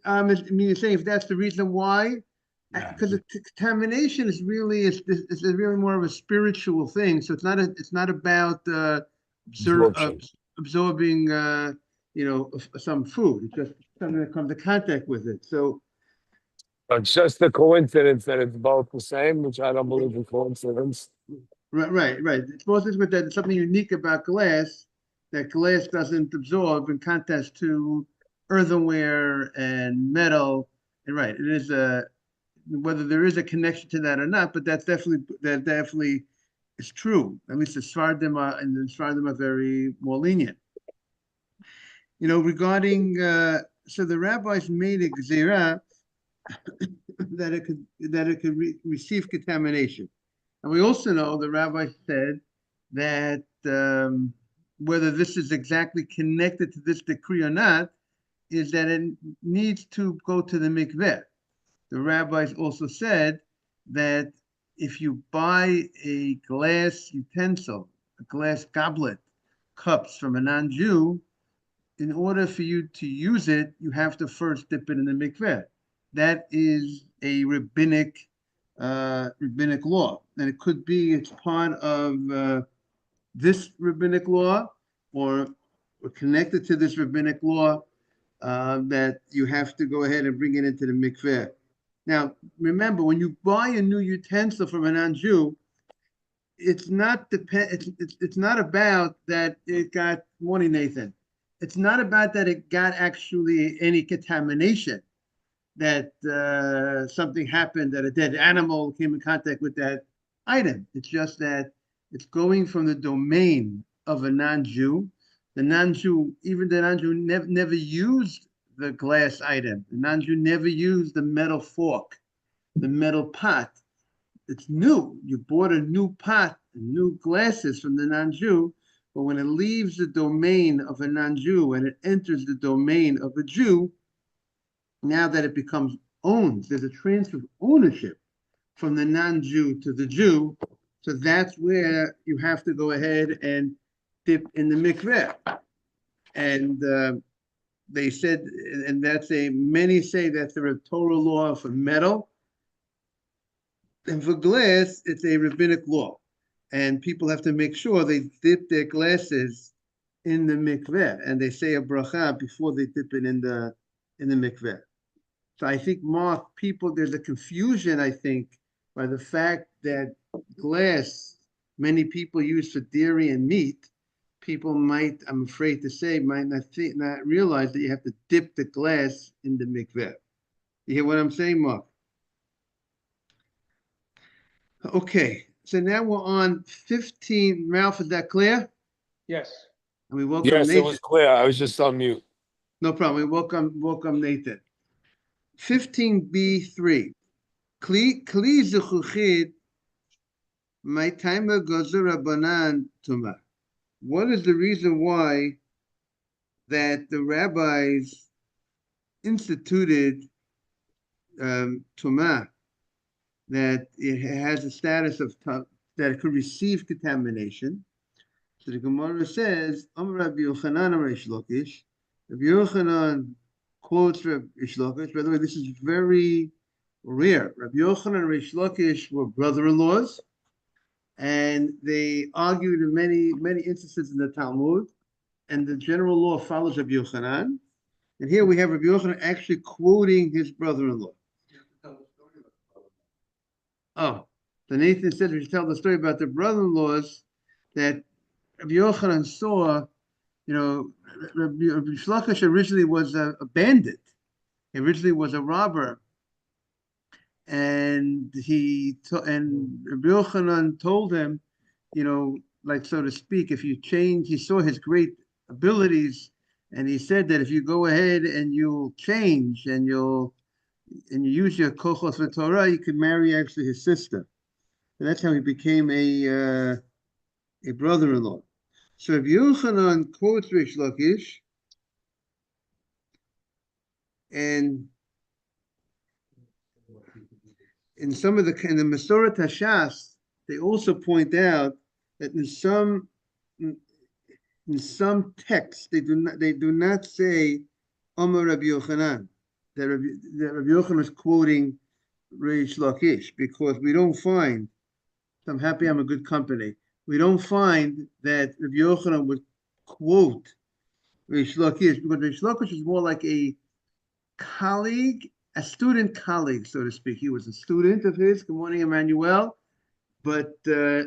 I mean, you're saying if that's the reason why, Yeah. because contamination is really is really more of a spiritual thing. So it's not about Absorption. absorbing some food. It's just something that comes in contact with it. So It's just a coincidence that it's both the same, which I don't believe in coincidence. right. It's mostly with that. It's something unique about glass that glass doesn't absorb in contrast to earthenware and metal. And right, it is a whether there is a connection to that or not, but that definitely is true. At least the Sfardim are very more lenient. Regarding so the rabbis made a gzera that it could receive contamination, and we also know the rabbi said that whether this is exactly connected to this decree or not is that it needs to go to the mikveh. The rabbis also said that if you buy a glass utensil, a glass goblet, cups from a non-Jew, in order for you to use it, you have to first dip it in the mikveh. That is a rabbinic law, and it could be it's part of this rabbinic law or connected to this rabbinic law that you have to go ahead and bring it into the mikveh. Now, remember, when you buy a new utensil from a non-Jew, it's not about that it got morning, Nathan. It's not about that it got actually any contamination, that something happened, that a dead animal came in contact with that item. It's just that it's going from the domain of a non-Jew. The non-Jew, even the non-Jew never used the glass item. The non-Jew never used the metal fork, the metal pot. It's new. You bought a new pot, new glasses from the non-Jew, but when it leaves the domain of a non-Jew and it enters the domain of a Jew, now that it becomes owned, there's a transfer of ownership from the non-Jew to the Jew. So that's where you have to go ahead and dip in the mikveh. And they said, and many say that's a Torah law for metal. And for glass, it's a rabbinic law. And people have to make sure they dip their glasses in the mikveh, and they say a bracha before they dip it in the mikveh. So I think, Mark, there's a confusion, I think, by the fact that glass, many people use for dairy and meat. People might, I'm afraid to say, might not realize that you have to dip the glass in the mikveh. You hear what I'm saying, Mark? Okay, so now we're on 15. Ralph, is that clear? Yes. And we welcome Yes, it Nathan. was clear. I was just on mute. No problem. We welcome Nathan. 15b3. Kli zuchuchid, my timer gozer rabbanan tuma. What is the reason why that the rabbis instituted tuma, that it has a status of that it could receive contamination? So the Gemara says, Amar Rabbi Yochanan Amar Reish Lakish. Rabbi Yochanan quotes Rabbi Reish Lakish. By the way, this is very rare. Rabbi Yochanan and Reish Lakish were brother-in-laws, and they argued in many instances in the Talmud, and the general law follows Rabbi Yochanan. And here we have Rabbi Yochanan actually quoting his brother-in-law. Oh, so Nathan said we should tell the story about the brother-in-laws that Rabbi Yochanan saw. Rabbi Shlakish originally was a bandit. He originally was a robber, and Rabbi Yochanan told him, like so to speak, if you change, he saw his great abilities, and he said that if you go ahead and you'll change and you use your kochos for Torah, you could marry actually his sister. And that's how he became a brother-in-law. So if Yochanan quotes Reish Lakish, and in the Masoret Hashas, they also point out that in some texts they do not say Omer Rabbi Yochanan. that Rabbi Yochanan is quoting Reish Lakish, because we don't find, I'm happy I'm a good company, we don't find that Rabbi Yochanan would quote Reish Lakish, because Reish Lakish is more like a colleague, a student colleague, so to speak. He was a student of his, good morning, Emmanuel, but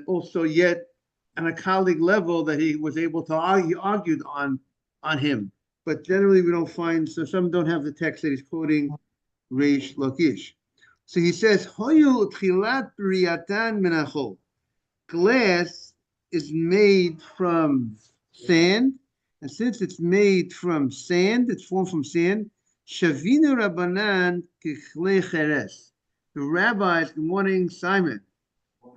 also yet on a colleague level that he was able to argued on him. But generally we don't find, so some don't have the text that he's quoting Reish Lakish. So he says, Hoyu tchilat briatan menachol. Glass is made from sand, and since it's made from sand, it's formed from sand. Shavinu Rabbanan kichle cheres. The rabbis, good morning, Simon.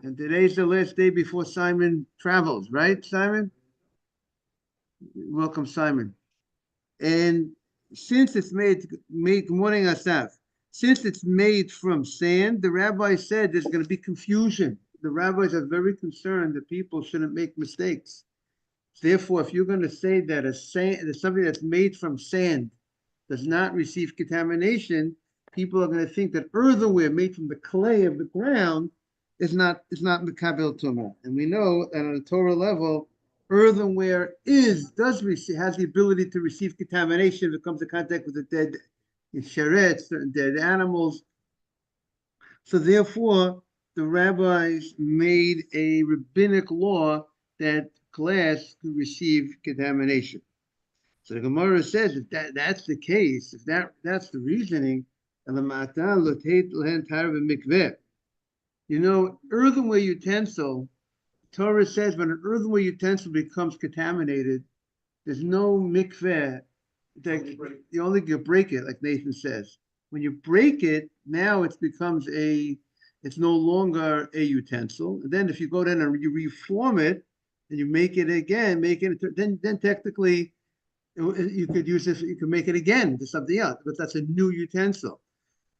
And today's the last day before Simon travels, right, Simon? Welcome, Simon. And since it's made good morning, Asaf. Since it's made from sand, the rabbi said there's going to be confusion. The rabbis are very concerned that people shouldn't make mistakes. Therefore, if you're going to say that something that's made from sand does not receive contamination, people are going to think that earthenware made from the clay of the ground is not mekabel tumah. And we know that on a Torah level, earthenware has the ability to receive contamination if it comes in contact with the dead sherets, certain dead animals. So therefore, the rabbis made a rabbinic law that glass could receive contamination. So the Gemara says if that's the case, if that's the reasoning, earthenware utensil, Torah says when an earthenware utensil becomes contaminated, there's no mikveh. You only can break it, like Nathan says. When you break it, now it's no longer a utensil. And then if you go down and you reform it and you make it again, then technically you could use this, you can make it again into something else, but that's a new utensil.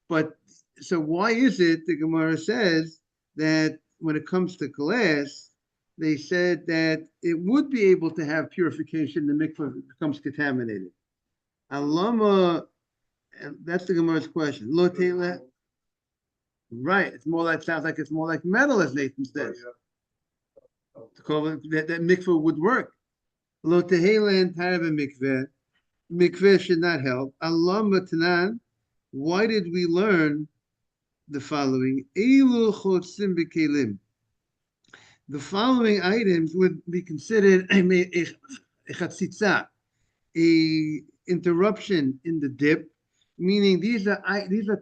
But so why is it the Gemara says that when it comes to glass, they said that it would be able to have purification, the mikvah becomes contaminated. Alama, that's the Gemara's question. Right, sounds like it's more like metal, as Nathan says. To call it that mikvah would work. Lo tehela entire mikveh. Mikveh should not help. Alama tanan. Why did we learn the following? Elu chotzim b'kelim. The following items would be considered a chatzitza, a interruption in the dip, meaning these are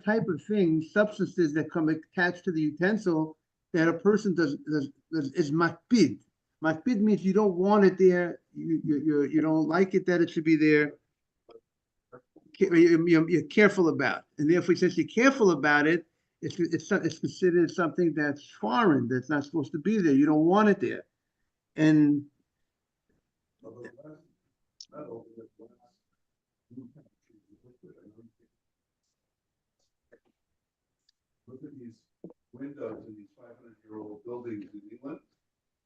type of things, substances that come attached to the utensil that a person is makpid. Makpid means you don't want it there, you don't like it that it should be there. You're careful about, and therefore, since you're careful about it, it's considered something that's foreign, that's not supposed to be there. You don't want it there, and look at these windows in these 500-year-old buildings in England.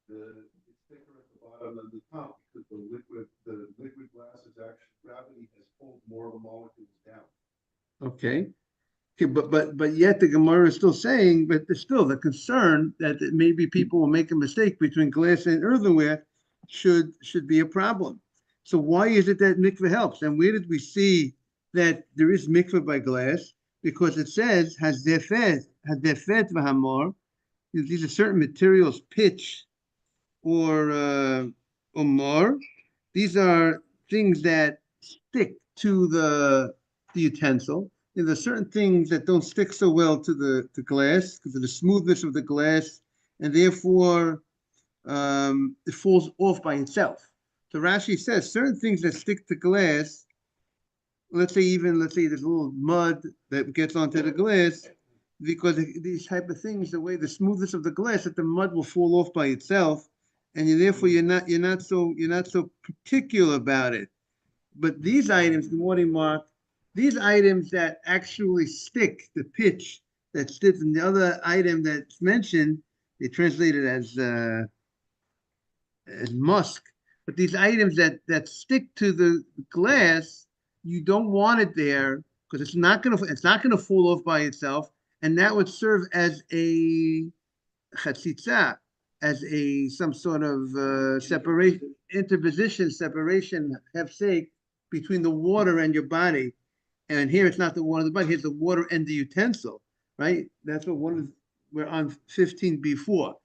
It's thicker at the bottom than the top because the liquid glass is actually, gravity has pulled more of the molecules down. Okay, but yet the Gemara is still saying, but there's still the concern that maybe people will make a mistake between glass and earthenware should be a problem. So why is it that mikveh helps? And where did we see that there is mikveh by glass? Because it says hazefet v'hamor. These are certain materials, pitch or mar. These are things that stick to the utensil. And there's certain things that don't stick so well to the glass because of the smoothness of the glass, and therefore it falls off by itself. So Rashi says certain things that stick to glass, let's say there's a little mud that gets onto the glass, because these type of things, the way the smoothness of the glass, that the mud will fall off by itself, and therefore you're not so particular about it. But these items, good morning, Mark, these items that actually stick, the pitch that sticks, and the other item that's mentioned, they translate it as musk. But these items that stick to the glass, you don't want it there because it's not gonna fall off by itself, and that would serve as a chatzitza, as a some sort of separation, interposition, separation, hefsek between the water and your body. And here it's not the water of the body, here's the water and the utensil, right? That's what we're on 15 before.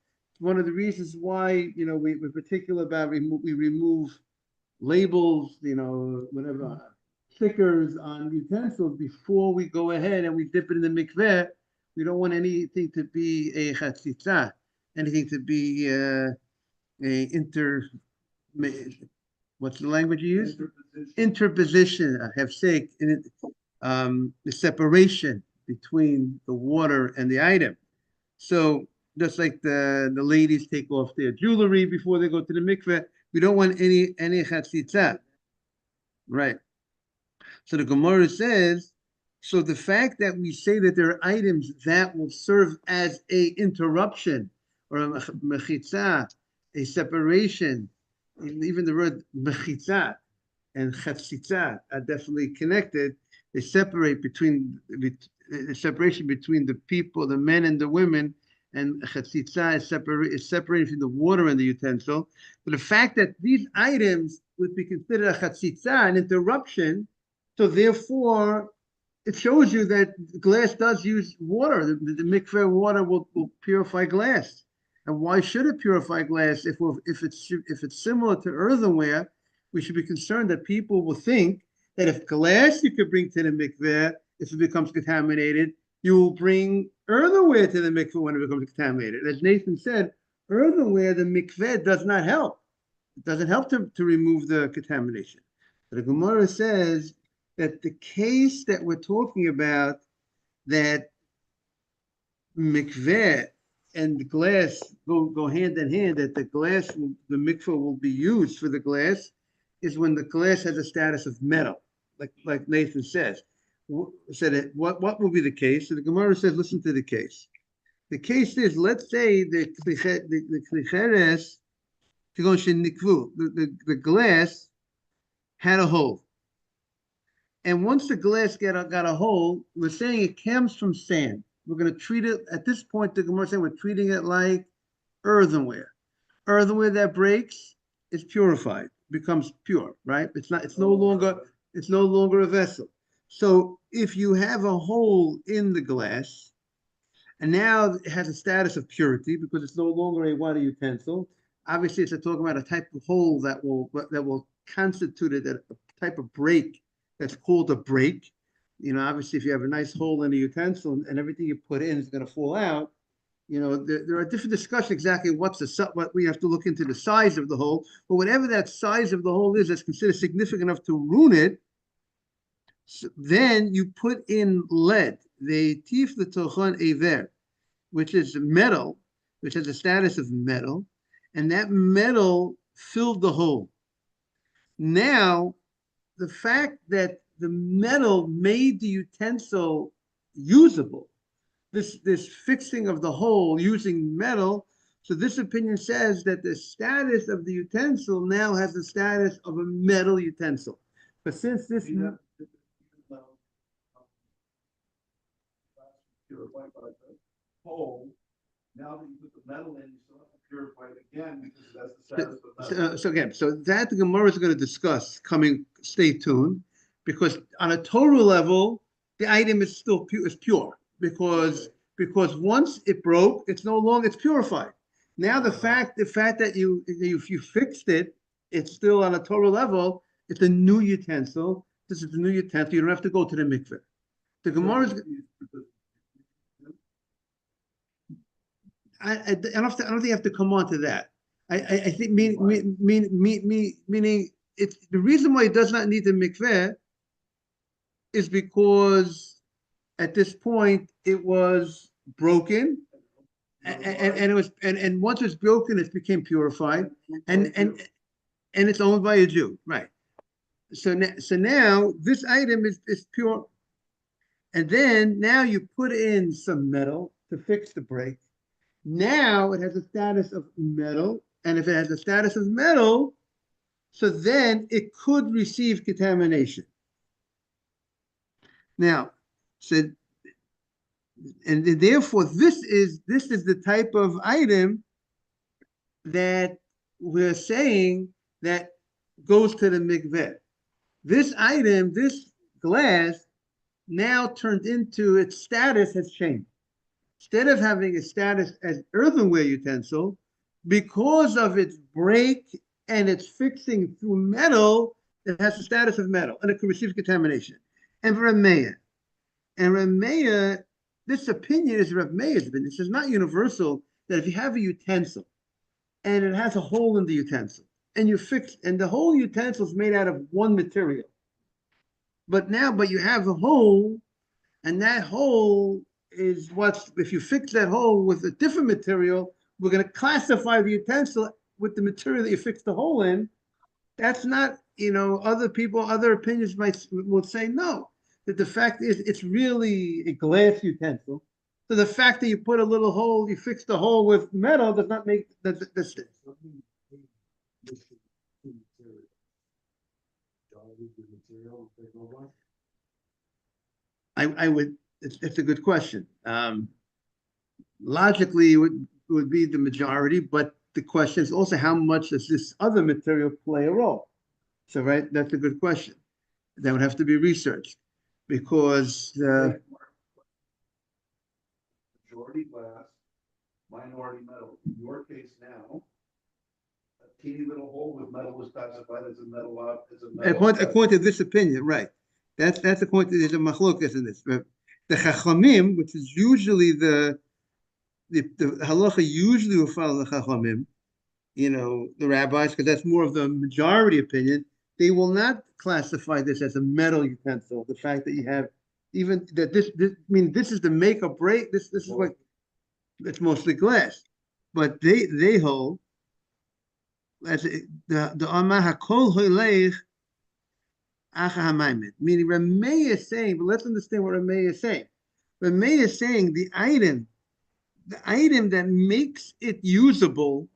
One of the reasons why, we're particular about we remove labels, whatever, stickers on utensils before we go ahead and we dip it in the mikveh. We don't want anything to be a chatzitza, anything to be a what's the language you use? Interposition, hefsek, the separation between the water and the item. So just like the ladies take off their jewelry before they go to the mikveh, we don't want any chatzitza, right? So the Gemara says, so the fact that we say that there are items that will serve as a interruption or a mechitza, a separation, even the word mechitza and chatzitza are definitely connected. They separate between the separation between the people, the men and the women, and chatzitza is separated from the water and the utensil. But the fact that these items would be considered a chatzitza, an interruption, so therefore it shows you that glass does use water. The mikveh water will purify glass. And why should it purify glass if it's similar to earthenware? We should be concerned that people will think that if glass you could bring to the mikveh, if it becomes contaminated, you will bring earthenware to the mikveh when it becomes contaminated. As Nathan said, earthenware, the mikveh does not help. It doesn't help to remove the contamination. But the Gemara says that the case that we're talking about, that mikveh and the glass go hand in hand, that the mikveh will be used for the glass, is when the glass has a status of metal, like Nathan says. Said what will be the case? So the Gemara says, listen to the case. The case is, let's say the glass had a hole. And once the glass got a hole, we're saying it comes from sand. We're going to treat it, at this point, the Gemara saying we're treating it like earthenware. Earthenware that breaks is purified, becomes pure, right? It's no longer a vessel. So if you have a hole in the glass, and now it has a status of purity because it's no longer a water utensil. Obviously, it's talking about a type of hole that will constitute it, a type of break that's called a break. Obviously, if you have a nice hole in a utensil and everything you put in is going to fall out, there are different discussions exactly what we have to look into the size of the hole. But whatever that size of the hole is, that's considered significant enough to ruin it. So then you put in lead, the tif l'tochon ever, which is metal, which has a status of metal, and that metal filled the hole. Now, the fact that the metal made the utensil usable, this fixing of the hole using metal, so this opinion says that the status of the utensil now has the status of a metal utensil. But since this purified by the hole. Now that you put the metal in, you still have to purify it again because that's the status of metal. So that the Gemara is going to discuss coming. Stay tuned, because on a Torah level, the item is still pure because once it broke, it's purified. Now the fact that you fixed it, it's still on a Torah level. It's a new utensil. This is a new utensil. You don't have to go to the mikveh. The Gemara is. I don't think you have to come on to that. I think meaning it's the reason why it does not need the mikveh is because at this point it was broken, and once it's broken, it became purified, and it's owned by a Jew, right? So now this item is pure, and then now you put in some metal to fix the break. Now it has a status of metal, and if it has a status of metal, so then it could receive contamination. Now, said, and therefore this is the type of item that we're saying that goes to the mikveh. This item, this glass, now turned into its status has changed. Instead of having a status as earthenware utensil, because of its break and its fixing through metal, it has the status of metal and it can receive contamination. And Rameya, this opinion is Rav Meir's opinion. This is not universal that if you have a utensil and it has a hole in the utensil and you fix, and the whole utensil is made out of one material, but you have a hole, and that hole is what's, if you fix that hole with a different material, we're going to classify the utensil with the material that you fixed the hole in. That's not, other people, other opinions will say no, that the fact is it's really a glass utensil. So the fact that you put a little hole, you fix the hole with metal does not make the I would, it's a good question. Logically, it would be the majority, but the question is also how much does this other material play a role? So, right, that's a good question. That would have to be researched because Majority glass, minority metal. In your case now, a teeny little hole with metal is classified as a metal according to this opinion, right? That's according to, there's a machlokas in this. The chachamim, which is usually the halacha, usually will follow the chachamim, the rabbis, because that's more of the majority opinion. They will not classify this as a metal utensil. The fact that you have even that this this is the make or break. This is what it's mostly glass, but they hold as the amah hakol holeich acha hamaymet. Meaning Rameh is saying, but let's understand what Rameh is saying. Rameh is saying the item that makes it usable,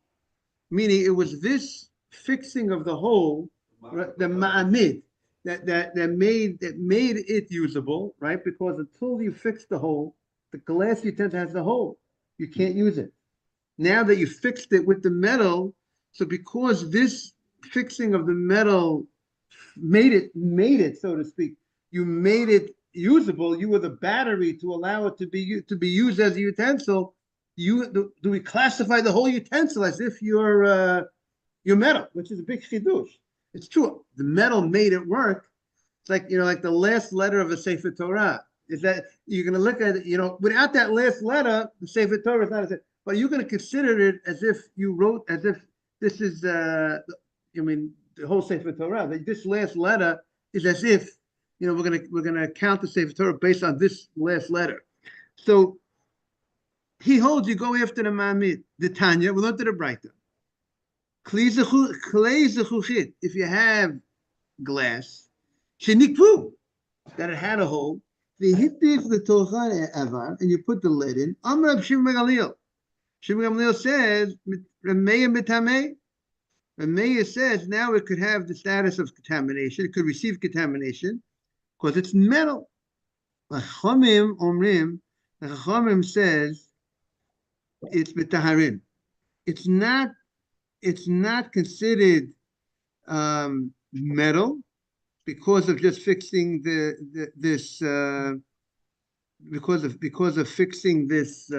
meaning it was this fixing of the hole, the ma'amid, that made it usable, right? Because until you fix the hole, the glass utensil has the hole. You can't use it. Now that you fixed it with the metal, so because this fixing of the metal made it, so to speak, you made it usable. You were the battery to allow it to be used as a utensil. Do we classify the whole utensil as if you're metal, which is a big chidush? It's true. The metal made it work. It's like, like the last letter of a Sefer Torah. Is that you're going to look at it, without that last letter, the Sefer Torah is not as, but you're going to consider it as if you wrote, as if this is, the whole Sefer Torah. This last letter is as if, we're gonna count the Sefer Torah based on this last letter. So he holds you go after the Mamid, the Tanya. We learned to the Braita. If you have glass, shenikvu, that it had a hole, the hittif the tochan evar, and you put the lid in. Amr Shimon Gamliel. Shimon Gamliel says, Rameya mitameh. Rameya says now it could have the status of contamination. It could receive contamination because it's metal. Chachamim omrim. The Chachamim says it's mitaharin. It's not considered metal because of just fixing this because of fixing this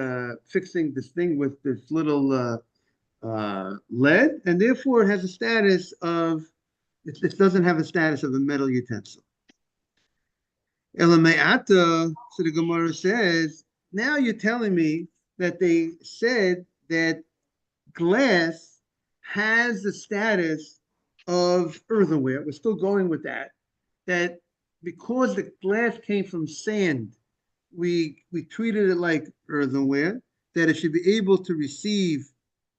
thing with this little lead, and therefore it has a status of it doesn't have a status of a metal utensil. Elameata, so the Gemara says, now you're telling me that they said that glass has the status of earthenware. We're still going with that because the glass came from sand, we treated it like earthenware, that it should be able to receive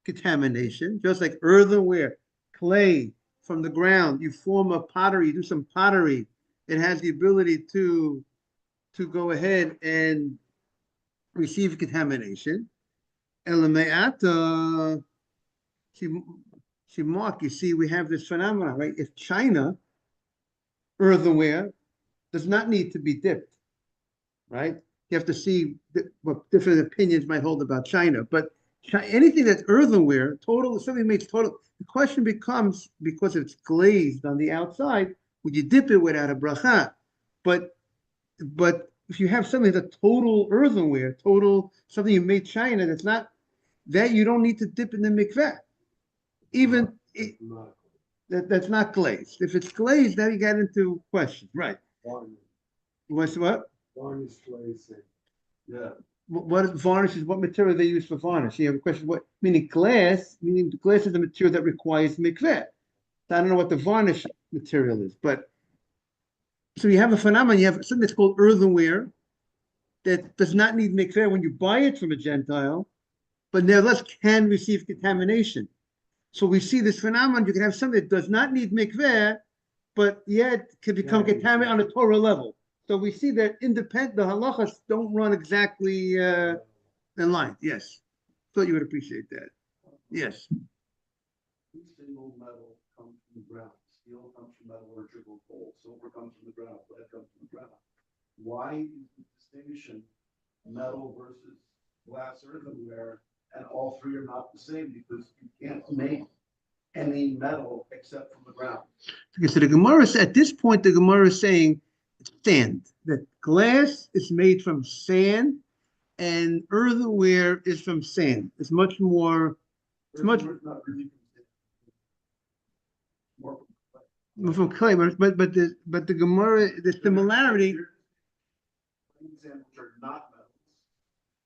contamination, just like earthenware, clay from the ground. You form a pottery, you do some pottery, it has the ability to go ahead and receive contamination. Elameata, Mark, you see, we have this phenomenon, right? If China earthenware does not need to be dipped. right? You have to see what different opinions might hold about China. But anything that's earthenware, total, if something makes total, the question becomes, because it's glazed on the outside, would you dip it without a bracha? But if you have something that's total earthenware, total something you made China, that's not that, you don't need to dip in the mikveh. Even that's not glazed. If it's glazed, then you get into questions, right? What's what? Varnish glazing. Yeah. What is varnish? Is what material they use for varnish? You have a question. What meaning glass? Meaning glass is the material that requires mikveh. I don't know what the varnish material is, but so you have a phenomenon. You have something that's called earthenware that does not need mikveh when you buy it from a Gentile, but nevertheless can receive contamination. So we see this phenomenon. You can have something that does not need mikveh, but yet can become contaminated on a Torah level. So we see that independent, the halachas don't run exactly in line. Yes. Thought you would appreciate that. Yes. Every single metal comes from the ground. Steel comes from metallurgical coal. Silver comes from the ground. Lead comes from the ground. Why is the distinction metal versus glass earthenware, and all three are not the same? Because you can't make any metal except from the ground. Okay, so the Gemara is, at this point, the Gemara is saying sand. That glass is made from sand, and earthenware is from sand. It's much more. It's much Not really more from clay, but the Gemara, the similarity. Examples are not metals,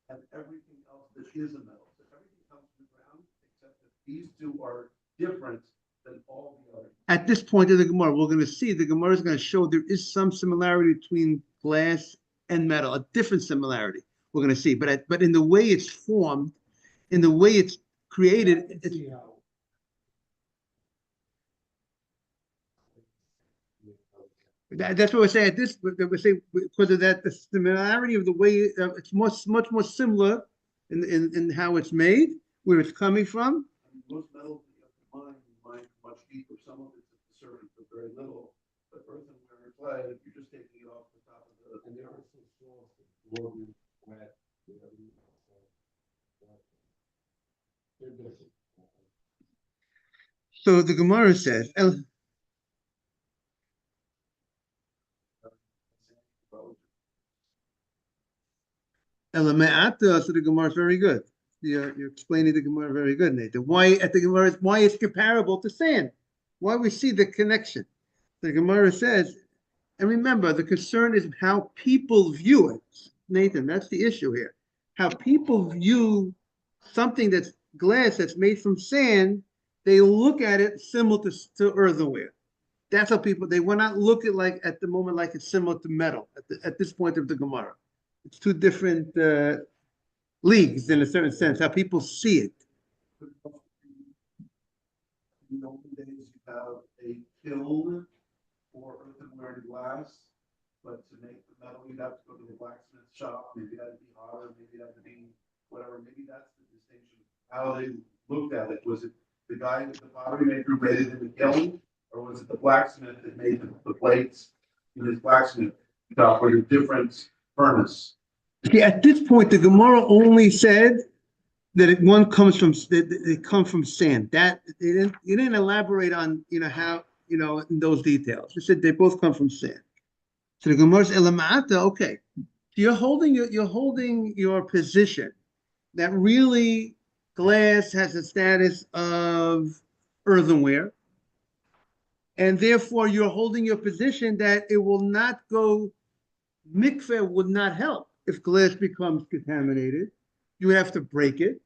and everything else that is a metal. So everything comes from the ground, except that these two are different than all the others. At this point in the Gemara, we're going to see the Gemara is going to show there is some similarity between glass and metal, a different similarity. We're going to see, but in the way it's formed, in the way it's created, it's, that's what we're saying. At this, we're saying because of that, the similarity of the way it's much more similar in how it's made, where it's coming from. I mean, most metals that you have to mine much deeper. Some of it's at the surface, but very little. But earthenware and clay, if you're just taking it off the top of the. And they are so soft and warm and wet. So the Gemara says, Elame'ata, so the Gemara is very good. You're explaining the Gemara very good, Nathan. Why at the Gemara is why it's comparable to sand? Why we see the connection? The Gemara says, and remember, the concern is how people view it, Nathan. That's the issue here. How people view something that's glass that's made from sand, they look at it similar to earthenware. That's how people, they will not look at like at the moment like it's similar to metal at this point of the Gemara. It's two different leagues in a certain sense, how people see it. In the olden days, you have a kiln for earthenware and glass, but to make the metal, you'd have to go to the blacksmith shop. Maybe that'd be hotter, maybe that'd be whatever. Maybe that's the distinction. How they looked at it. Was it the guy, the pottery maker, made it in the kiln, or was it the blacksmith that made the plates in his blacksmith shop with a different furnace? See, at this point, the Gemara only said that one comes from they come from sand. That you didn't elaborate on how in those details. You said they both come from sand. So the Gemara's elamata. Okay, you're holding your position that really glass has a status of earthenware, and therefore you're holding your position that it will not go. Mikveh would not help if glass becomes contaminated. You have to break it.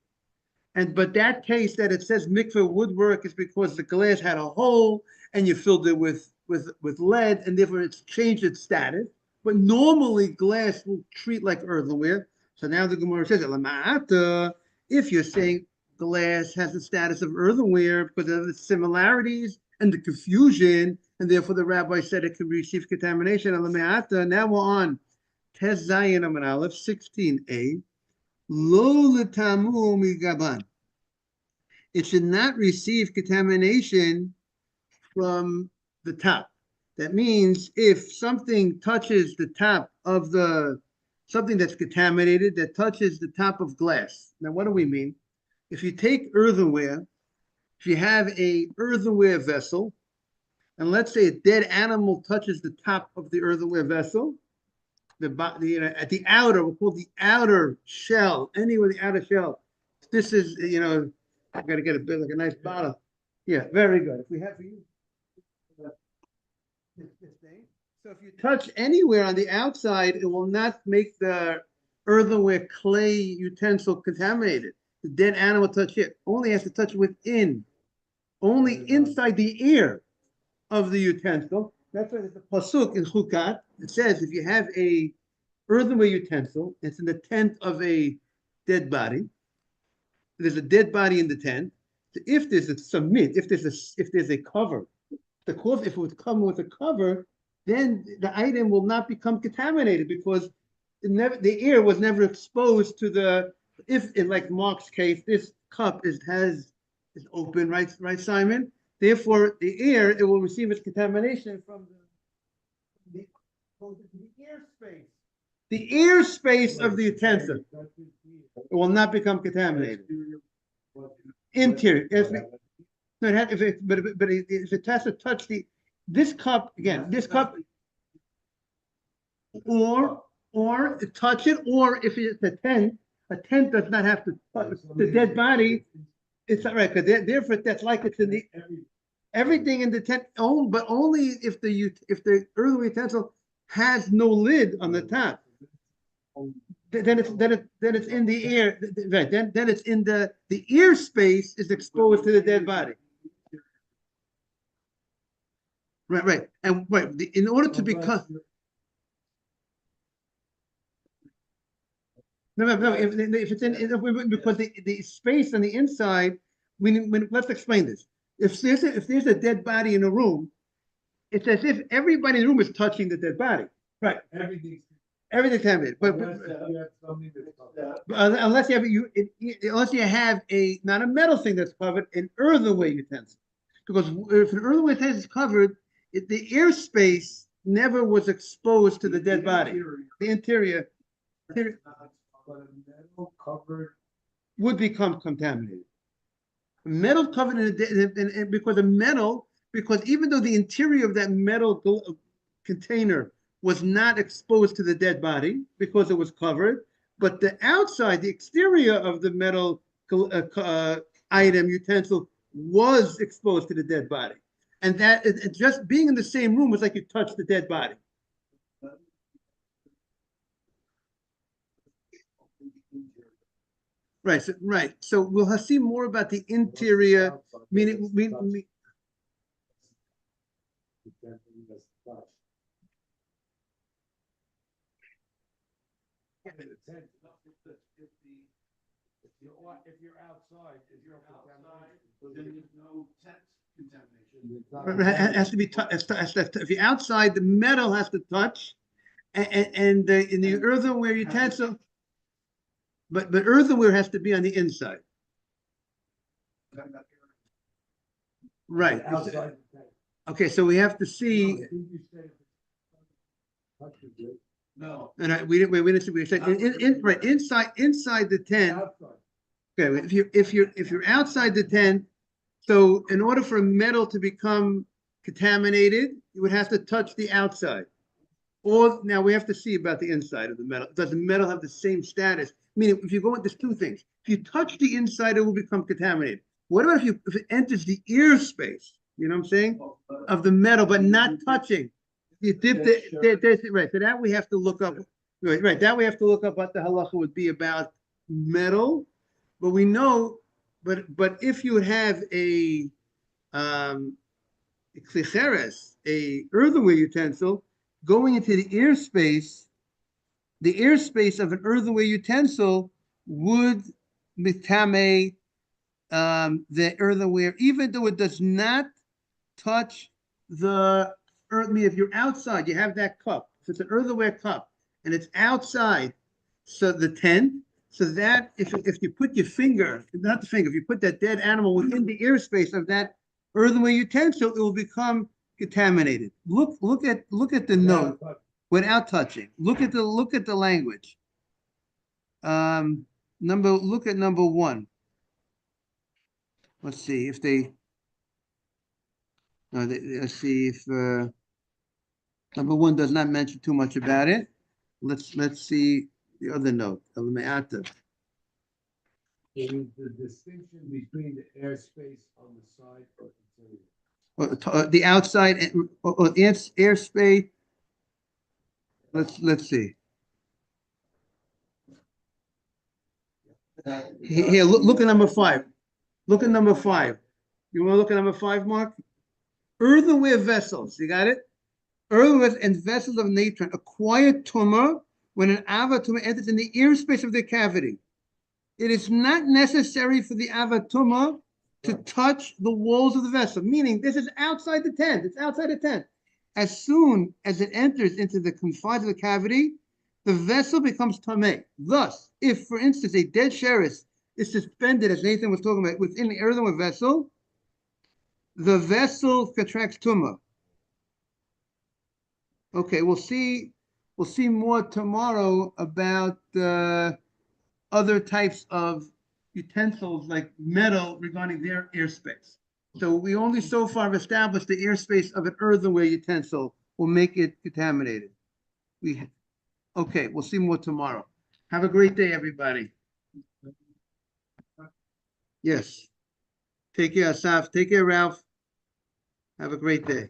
But that case that it says mikveh would work is because the glass had a hole and you filled it with lead, and therefore it's changed its status. But normally glass will treat like earthenware. So now the Gemara says, if you're saying glass has the status of earthenware because of the similarities and the confusion, and therefore the rabbi said it could receive contamination. Now we're on Tes Zayin Amud Aleph 16a. Lo letamu migaban. It should not receive contamination from the top. That means if something touches the top of the something that's contaminated that touches the top of glass. Now, what do we mean? If you take earthenware, if you have a earthenware vessel, and let's say a dead animal touches the top of the earthenware vessel, at the outer, we'll call the outer shell, anywhere the outer shell. This is, I got to get a bit like a nice bottle. Yeah, very good. If we have for you, this thing. So if you touch anywhere on the outside, it will not make the earthenware clay utensil contaminated. The dead animal touch it. Only has to touch within, only inside the ear of the utensil. That's why there's a pasuk in Chukat. It says if you have a earthenware utensil, it's in the tent of a dead body. There's a dead body in the tent. So if there's a submit, if there's a cover, if it would come with a cover, then the item will not become contaminated because the air was never exposed to the. If in like Mark's case, this cup is open, right, Simon? Therefore, the air it will receive its contamination from the air space. The air space of the utensil. It will not become contaminated. Interior. No, if it has to touch this cup again, this cup, or touch it, or if it's a tent does not have to touch the dead body. It's not right, because therefore that's like it's in the everything in the tent, but only if the earthenware utensil has no lid on the top. Then it's in the air, right? Then it's in the ear space is exposed to the dead body. Right, and right. In order to become no. If it's because the space on the inside, let's explain this. If there's a dead body in a room, it's as if everybody in the room is touching the dead body. Right. Everything's contaminated. But unless you have not a metal thing that's covered, an earthenware utensil. Because if an earthenware utensil is covered, the air space never was exposed to the dead body. The interior would become contaminated. Metal covered because even though the interior of that metal container was not exposed to the dead body because it was covered, but the outside, the exterior of the metal item, utensil, was exposed to the dead body. And that just being in the same room was like you touched the dead body. Right. So we'll see more about the interior, meaning if you're outside, then there's no tent it contamination. has to be if you're outside, the metal has to touch, and in the earthenware utensil, but earthenware has to be on the inside. Right. Okay, so we have to see. No. And we didn't. We said inside the tent. Okay, if you're outside the tent, so in order for metal to become contaminated, you would have to touch the outside. Or now we have to see about the inside of the metal. Does the metal have the same status? Meaning, if you go, there's two things. If you touch the inside, it will become contaminated. What about if it enters the ear space? You know what I'm saying? Of the metal, but not touching. You dip right. So that we have to look up. Right. That we have to look up what the halacha would be about metal. But we know, but if you have a earthenware utensil going into the ear space of an earthenware utensil would mitame the earthenware, even though it does not touch the earth. I mean, if you're outside, you have that cup. If it's an earthenware cup and it's outside, so the tent. So that if you put your finger, not the finger, if you put that dead animal within the ear space of that earthenware utensil, it will become contaminated. Look at the note. without touching. Look at the language. Look at number one. Let's see if they. No, let's see if number one does not mention too much about it. Let's see the other note. The distinction between the airspace on the side or interior. The outside airspace. Let's see. Here, look at number five. Look at number five. You want to look at number five, Mark? Earthenware vessels. You got it? Earthenware and vessels of nature acquire tumor when an avatumor enters in the airspace of the cavity. It is not necessary for the avatumor to touch the walls of the vessel, meaning this is outside the tent. It's outside the tent. As soon as it enters into the confines of the cavity, the vessel becomes tameh. Thus, if, for instance, a dead sheretz is suspended, as Nathan was talking about, within the earthenware vessel, the vessel contracts tumah. Okay, we'll see more tomorrow about other types of utensils like metal regarding their airspace. So we only so far established the airspace of an earthenware utensil will make it contaminated. Okay, we'll see more tomorrow. Have a great day, everybody. Yes. Take care, Asaf. Take care, Ralph. Have a great day.